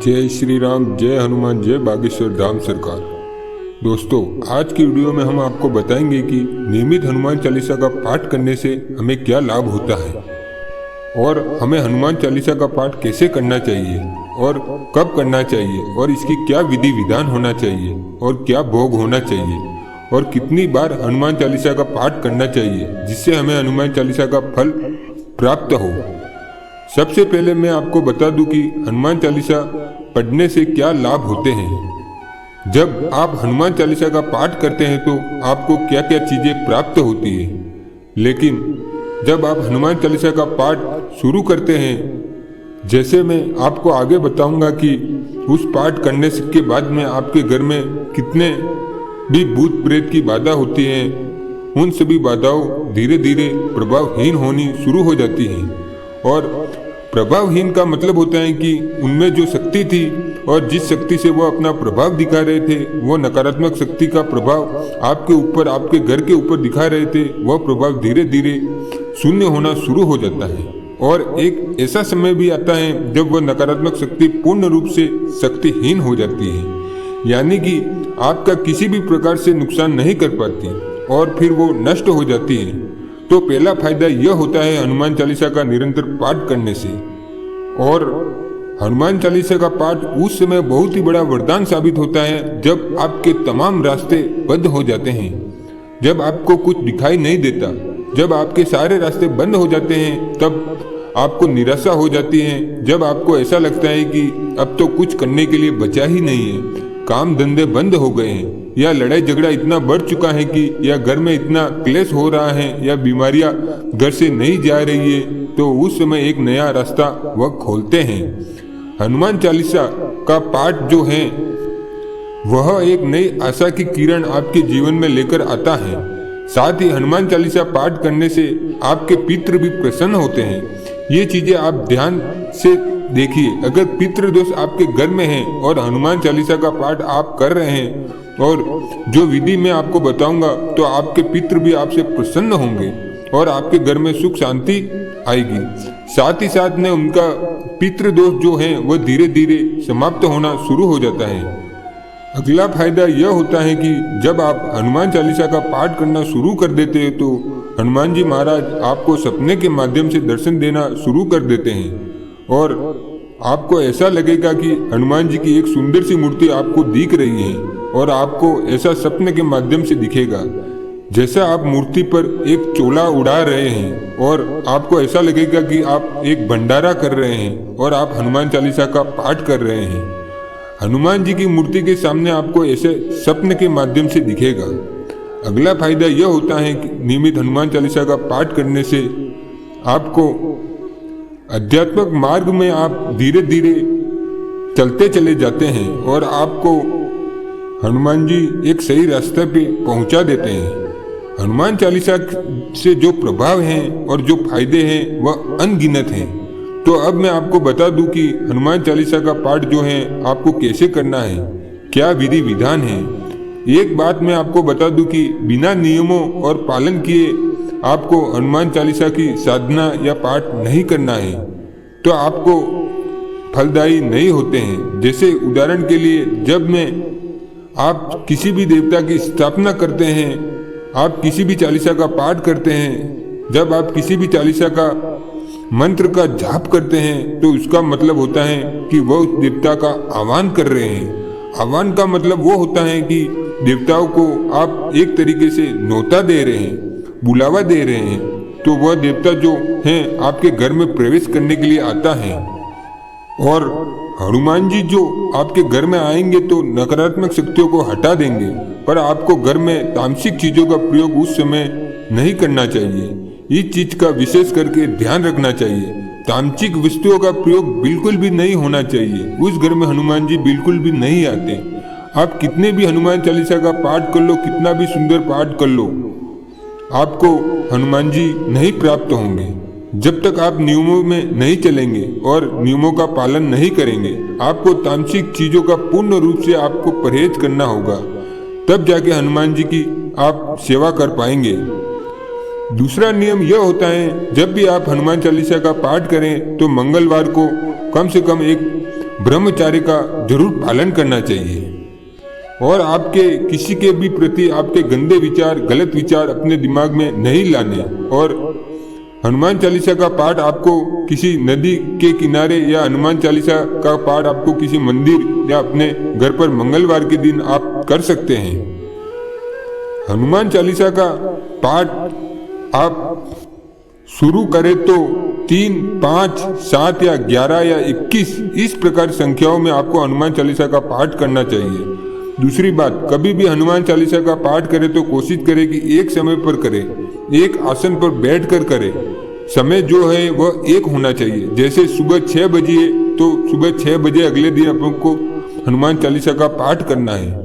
जय श्री राम, जय हनुमान, जय बागेश्वर धाम सरकार। दोस्तों, आज की वीडियो में हम आपको बताएंगे कि नियमित हनुमान चालीसा का पाठ करने से हमें क्या लाभ होता है और हमें हनुमान चालीसा का पाठ कैसे करना चाहिए और कब करना चाहिए और इसकी क्या विधि विधान होना चाहिए और क्या भोग होना चाहिए और कितनी बार हनुमान चालीसा का पाठ करना चाहिए जिससे हमें हनुमान चालीसा का फल प्राप्त हो। सबसे पहले मैं आपको बता दूं कि हनुमान चालीसा पढ़ने से क्या लाभ होते हैं। जब आप हनुमान चालीसा का पाठ करते हैं तो आपको क्या क्या चीजें प्राप्त होती है, लेकिन जब आप हनुमान चालीसा का पाठ शुरू करते हैं, जैसे मैं आपको आगे बताऊंगा कि उस पाठ करने के बाद में आपके घर में कितने भी भूत प्रेत की बाधा होती है, उन सभी बाधाओं धीरे धीरे प्रभावहीन होनी शुरू हो जाती हैं। और प्रभावहीन का मतलब होता है कि उनमें जो शक्ति थी और जिस शक्ति से वो अपना प्रभाव दिखा रहे थे, वो नकारात्मक शक्ति का प्रभाव आपके ऊपर, आपके घर के ऊपर दिखा रहे थे, वह प्रभाव धीरे धीरे शून्य होना शुरू हो जाता है। और एक ऐसा समय भी आता है जब वह नकारात्मक शक्ति पूर्ण रूप से शक्तिहीन हो जाती है, यानी कि आपका किसी भी प्रकार से नुकसान नहीं कर पाती और फिर वो नष्ट हो जाती है। तो पहला फायदा यह होता है हनुमान चालीसा का निरंतर पाठ करने से। और हनुमान चालीसा का पाठ उस समय बहुत ही बड़ा वरदान साबित होता है जब आपके तमाम रास्ते बंद हो जाते हैं, जब आपको कुछ दिखाई नहीं देता, जब आपके सारे रास्ते बंद हो जाते हैं, तब आपको निराशा हो जाती है, जब आपको ऐसा लगता है कि अब तो कुछ करने के लिए बचा ही नहीं है, काम धंधे बंद हो गए हैं, या लड़ाई झगड़ा इतना बढ़ चुका है कि या घर में इतना क्लेश हो रहा है, या बीमारियां घर से नहीं जा रही है, तो उस समय एक नया रास्ता वह खोलते हैं। हनुमान चालीसा का पाठ जो है वह एक नई आशा की किरण आपके जीवन में लेकर आता है। साथ ही हनुमान चालीसा पाठ करने से आपके पितृ भी प्रसन्न होते हैं। ये चीजें आप ध्यान से देखिए। अगर पितृदोष आपके घर में है और हनुमान चालीसा का पाठ आप कर रहे हैं, और जो विधि मैं आपको बताऊंगा, तो आपके पितृ भी आपसे प्रसन्न होंगे और आपके घर में सुख शांति आएगी। साथ ही साथ में उनका पितृदोष जो है वह धीरे धीरे समाप्त होना शुरू हो जाता है। अगला फायदा यह होता है कि जब आप हनुमान चालीसा का पाठ करना शुरू कर देते हैं तो हनुमान जी महाराज आपको सपने के माध्यम से दर्शन देना शुरू कर देते हैं और आपको ऐसा लगेगा कि हनुमान जी की एक सुंदर सी मूर्ति आपको दिख रही है और आपको ऐसा सपने के माध्यम से दिखेगा जैसा आप मूर्ति पर एक चोला उड़ा रहे हैं, और आपको ऐसा लगेगा कि आप एक भंडारा कर रहे हैं और आप हनुमान चालीसा का पाठ कर रहे हैं। हनुमान जी की मूर्ति के सामने आपको ऐसे सपने के माध्यम से दिखेगा। अगला फायदा यह होता है कि नियमित हनुमान चालीसा का पाठ करने से आपको आध्यात्मिक मार्ग में आप धीरे धीरे चलते चले जाते हैं और आपको हनुमान जी एक सही रास्ते पे पहुंचा देते हैं। हनुमान चालीसा से जो प्रभाव हैं और जो फायदे हैं वह अनगिनत हैं। तो अब मैं आपको बता दूं कि हनुमान चालीसा का पाठ जो है आपको कैसे करना है, क्या विधि विधान है। एक बात मैं आपको बता दूं कि बिना नियमों और पालन किए आपको हनुमान चालीसा की साधना या पाठ नहीं करना है, तो आपको फलदायी नहीं होते हैं। जैसे उदाहरण के लिए, जब में आप किसी भी देवता की स्थापना करते हैं, आप किसी भी चालीसा का पाठ करते हैं, जब आप किसी भी चालीसा का मंत्र का जाप करते हैं, तो उसका मतलब होता है कि वह उस देवता का आह्वान कर रहे हैं। आह्वान का मतलब वो होता है कि देवताओं को आप एक तरीके से न्योता दे रहे हैं, बुलावा दे रहे हैं, तो वह देवता जो है आपके घर में प्रवेश करने के लिए आता है। और हनुमान जी जो आपके घर में आएंगे तो नकारात्मक शक्तियों को हटा देंगे, पर आपको घर में तामसिक चीजों का प्रयोग उस समय नहीं करना चाहिए। इस चीज का विशेष करके ध्यान रखना चाहिए। तामसिक वस्तुओं का प्रयोग बिल्कुल भी नहीं होना चाहिए। उस घर में हनुमान जी बिल्कुल भी नहीं आते। आप कितने भी हनुमान चालीसा का पाठ कर लो, कितना भी सुंदर पाठ कर लो, आपको हनुमान जी नहीं प्राप्त होंगे जब तक आप नियमों में नहीं चलेंगे और नियमों का पालन नहीं करेंगे। आपको तामसिक चीजों का पूर्ण रूप से आपको परहेज करना होगा, तब जाके हनुमान जी की आप सेवा कर पाएंगे। दूसरा नियम यह होता है, जब भी आप हनुमान चालीसा का पाठ करें तो मंगलवार को कम से कम एक ब्रह्मचार्य का जरूर पालन करना चाहिए। और आपके किसी के भी प्रति आपके गंदे विचार, गलत विचार अपने दिमाग में नहीं लाने। और हनुमान चालीसा का पाठ आपको किसी नदी के किनारे या हनुमान चालीसा का पाठ आपको किसी मंदिर या अपने घर पर मंगलवार के दिन आप कर सकते हैं। हनुमान चालीसा का पाठ आप शुरू करें तो 3, 5, 7 या 11 या 21 इस प्रकार संख्याओं में आपको हनुमान चालीसा का पाठ करना चाहिए। दूसरी बात, कभी भी हनुमान चालीसा का पाठ करें तो कोशिश करें कि एक समय पर करें, एक आसन पर बैठकर करें। समय जो है वह एक होना चाहिए। जैसे सुबह 6 बजे तो सुबह 6 बजे अगले दिन अपन को हनुमान चालीसा का पाठ करना है।